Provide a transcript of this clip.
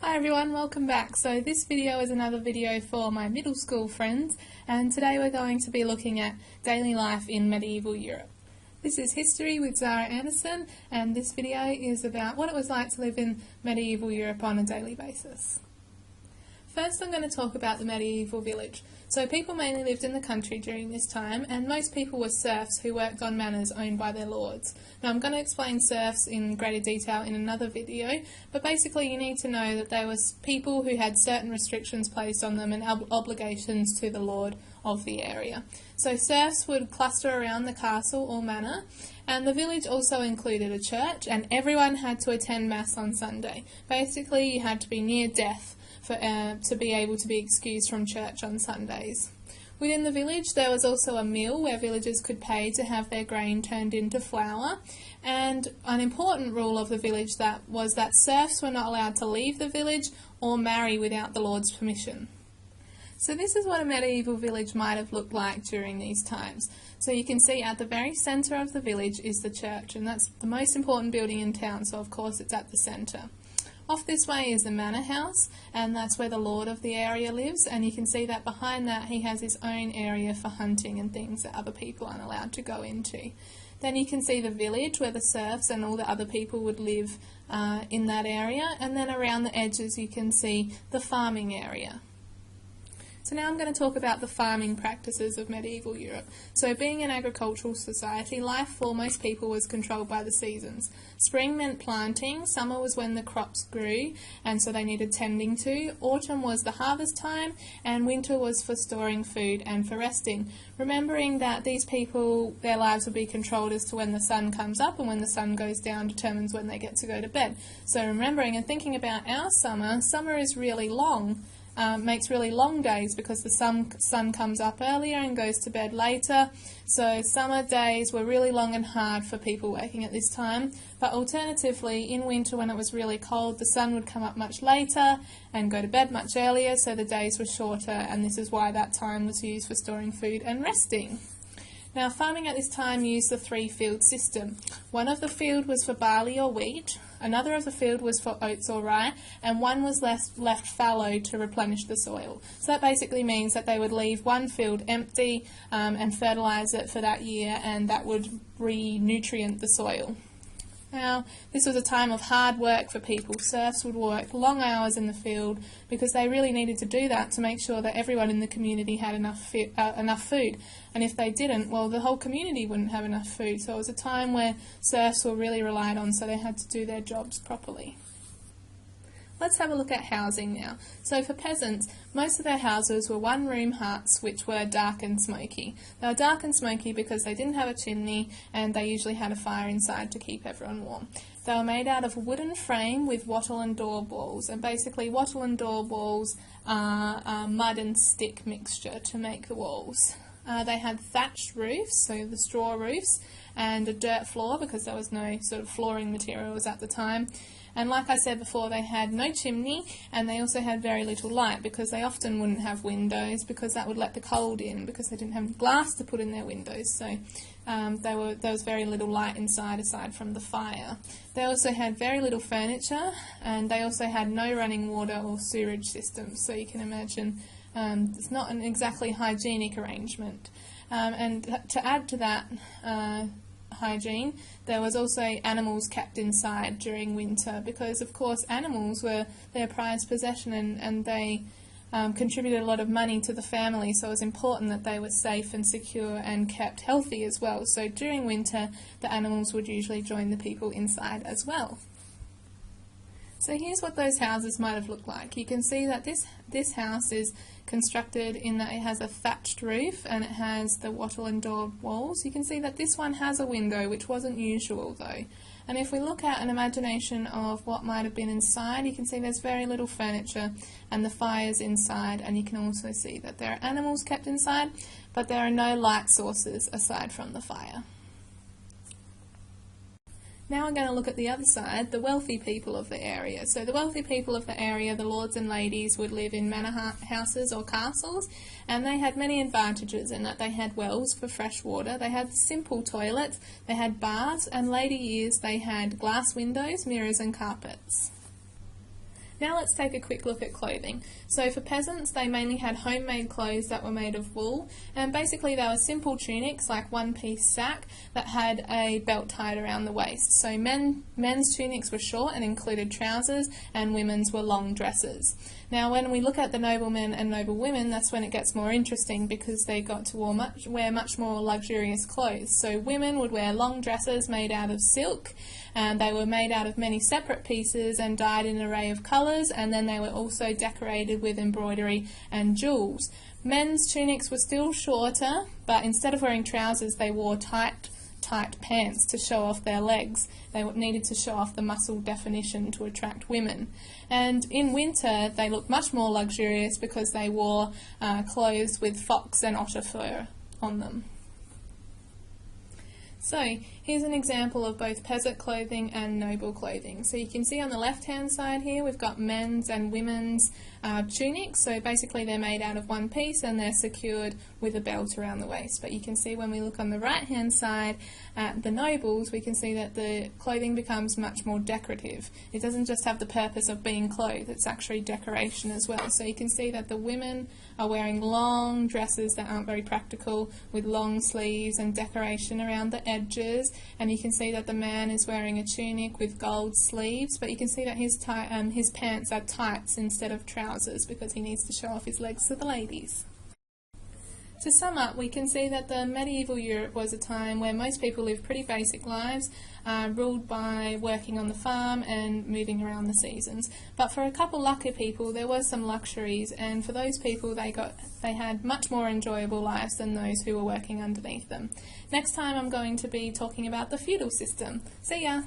Hi everyone, welcome back. So this video is another video for my middle school friends, and today we're going to be looking at daily life in medieval Europe. This is History with Zara Anderson, and this video is about what it was like to live in medieval Europe on a daily basis. First, I'm going to talk about the medieval village. So people mainly lived in the country during this time, and most people were serfs who worked on manors owned by their lords. Now I'm going to explain serfs in greater detail in another video, but basically you need to know that there was people who had certain restrictions placed on them and obligations to the lord of the area. So serfs would cluster around the castle or manor, and the village also included a church, and everyone had to attend mass on Sunday. Basically you had to be near death to be able to be excused from church on Sundays. Within the village there was also a mill where villagers could pay to have their grain turned into flour, and an important rule of the village was that serfs were not allowed to leave the village or marry without the lord's permission. So this is what a medieval village might have looked like during these times. So you can see at the very centre of the village is the church, and that's the most important building in town, so of course it's at the centre. Off this way is the manor house, and that's where the lord of the area lives, and you can see that behind that he has his own area for hunting and things that other people aren't allowed to go into. Then you can see the village where the serfs and all the other people would live in that area, and then around the edges you can see the farming area. So now I'm going to talk about the farming practices of medieval Europe. So being an agricultural society, life for most people was controlled by the seasons. Spring meant planting, summer was when the crops grew and so they needed tending to, autumn was the harvest time, and winter was for storing food and for resting. Remembering that these people, their lives will be controlled as to when the sun comes up, and when the sun goes down determines when they get to go to bed. So remembering and thinking about our summer is really long. Makes really long days because the sun comes up earlier and goes to bed later. So summer days were really long and hard for people working at this time. But alternatively, in winter when it was really cold, the sun would come up much later and go to bed much earlier, so the days were shorter, and this is why that time was used for storing food and resting. Now, farming at this time used the three-field system. One of the field was for barley or wheat, another of the field was for oats or rye, and one was left fallow to replenish the soil. So that basically means that they would leave one field empty and fertilise it for that year, and that would re-nutrient the soil. Now, this was a time of hard work for people. Serfs would work long hours in the field because they really needed to do that to make sure that everyone in the community had enough food. And if they didn't, well, the whole community wouldn't have enough food. So it was a time where serfs were really relied on, so they had to do their jobs properly. Let's have a look at housing now. So for peasants, most of their houses were one-room huts which were dark and smoky. They were dark and smoky because they didn't have a chimney, and they usually had a fire inside to keep everyone warm. They were made out of a wooden frame with wattle and daub walls, and basically wattle and daub walls are a mud and stick mixture to make the walls. They had thatched roofs, so the straw roofs, and a dirt floor because there was no sort of flooring materials at the time. And like I said before, they had no chimney, and they also had very little light because they often wouldn't have windows because that would let the cold in, because they didn't have glass to put in their windows. So there was very little light inside aside from the fire. They also had very little furniture, and they also had no running water or sewerage systems. So you can imagine it's not an exactly hygienic arrangement. And to add to that hygiene, there was also animals kept inside during winter because, of course, animals were their prized possession, and they contributed a lot of money to the family, so it was important that they were safe and secure and kept healthy as well. So during winter, the animals would usually join the people inside as well. So here's what those houses might have looked like. You can see that this house is constructed in that it has a thatched roof and it has the wattle and daub walls. You can see that this one has a window, which wasn't usual though. And if we look at an imagination of what might have been inside, you can see there's very little furniture and the fire's inside, and you can also see that there are animals kept inside, but there are no light sources aside from the fire. Now we're going to look at the other side, the wealthy people of the area. So the wealthy people of the area, the lords and ladies, would live in manor houses or castles, and they had many advantages in that they had wells for fresh water, they had simple toilets, they had baths, and later years they had glass windows, mirrors and carpets. Now let's take a quick look at clothing. So for peasants, they mainly had homemade clothes that were made of wool, and basically they were simple tunics like one-piece sack that had a belt tied around the waist. So men's tunics were short and included trousers, and women's were long dresses. Now when we look at the noblemen and noblewomen, that's when it gets more interesting because they got to wear much more luxurious clothes. So women would wear long dresses made out of silk, and they were made out of many separate pieces and dyed in an array of colours, and then they were also decorated with embroidery and jewels. Men's tunics were still shorter, but instead of wearing trousers they wore tight pants to show off their legs. They needed to show off the muscle definition to attract women. And in winter they looked much more luxurious because they wore clothes with fox and otter fur on them. So here's an example of both peasant clothing and noble clothing. So you can see on the left hand side here we've got men's and women's tunics. So basically they're made out of one piece and they're secured with a belt around the waist. But you can see when we look on the right hand side at the nobles, we can see that the clothing becomes much more decorative. It doesn't just have the purpose of being clothed, it's actually decoration as well. So you can see that the women are wearing long dresses that aren't very practical with long sleeves and decoration around the edges, and you can see that the man is wearing a tunic with gold sleeves, but you can see that his pants are tights instead of trousers because he needs to show off his legs to the ladies. To sum up, we can see that the medieval Europe was a time where most people lived pretty basic lives, ruled by working on the farm and moving around the seasons. But for a couple lucky people, there were some luxuries, and for those people, they had much more enjoyable lives than those who were working underneath them. Next time, I'm going to be talking about the feudal system. See ya!